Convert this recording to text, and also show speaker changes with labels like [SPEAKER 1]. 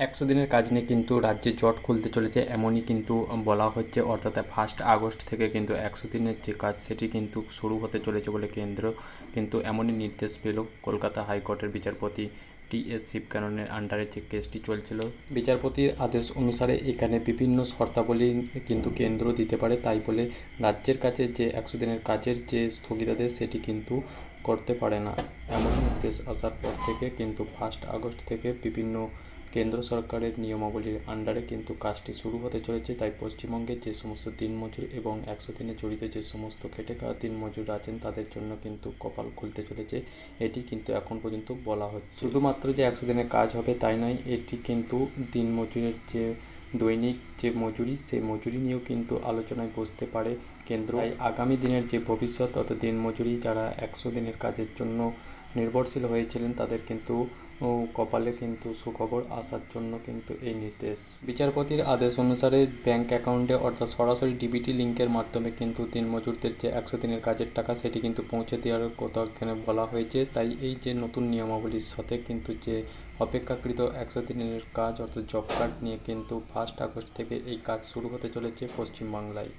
[SPEAKER 1] একশো দিনের কাজ নিয়ে কিন্তু রাজ্যে জট খুলতে চলেছে এমনই কিন্তু বলা হচ্ছে। অর্থাৎ 1 আগস্ট থেকে কিন্তু একশো দিনের যে কাজ সেটি কিন্তু শুরু হতে চলেছে বলে কেন্দ্র কিন্তু এমনই নির্দেশ পেল। কলকাতা হাইকোর্টের বিচারপতি টি.এস. শিবকাননের আন্ডারে যে কেসটি চলছিল, বিচারপতির আদেশ অনুসারে এখানে বিভিন্ন শর্তাবলী কিন্তু কেন্দ্র দিতে পারে। তাই বলে রাজ্যের কাছে যে একশো দিনের কাজের যে স্থগিতাদেশ সেটি কিন্তু করতে পারে না। এমন নির্দেশ আসার পর থেকে কিন্তু 1 আগস্ট থেকে বিভিন্ন কেন্দ্র সরকারের নিয়মাবলীর আন্ডারে কিন্তু কাজটি শুরু হতে চলেছে। তাই পশ্চিমবঙ্গের যে সমস্ত দিনমজুর এবং একশো দিনে জড়িত যে সমস্ত খেটে খাওয়া দিনমজুর আছেন তাদের জন্য কিন্তু কপাল খুলতে চলেছে, এটি কিন্তু এখন পর্যন্ত বলা হচ্ছে। শুধুমাত্র যে একশো দিনের কাজ হবে তাই নয়, এটি কিন্তু দিনমজুরের যে দৈনিক যে মজুরি সেই মজুরি নিয়েও কিন্তু আলোচনায় বসতে পারে কেন্দ্র। তাই আগামী দিনের যে ভবিষ্যৎ অর্থাৎ দিনমজুরি যারা একশো দিনের কাজের জন্য নির্ভরশীল হয়েছিলেন তাদের কিন্তু কপালে কিন্তু সুখবর আসার জন্য কিন্তু এই নির্দেশ। বিচারপতির আদেশ অনুসারে ব্যাংক অ্যাকাউন্টে অর্থাৎ সরাসরি ডিবিটি লিঙ্কের মাধ্যমে কিন্তু দিনমজুরদের যে একশো দিনের কাজের টাকা সেটি কিন্তু পৌঁছে দেওয়ার কথা এখানে বলা হয়েছে। তাই এই যে নতুন নিয়মাবলীর সাথে কিন্তু যে অপেক্ষাকৃত একশো দিনের কাজ অর্থাৎ জব কার্ড নিয়ে কিন্তু 1 আগস্ট থেকে এই কাজ শুরু হতে চলেছে পশ্চিমবাংলায়।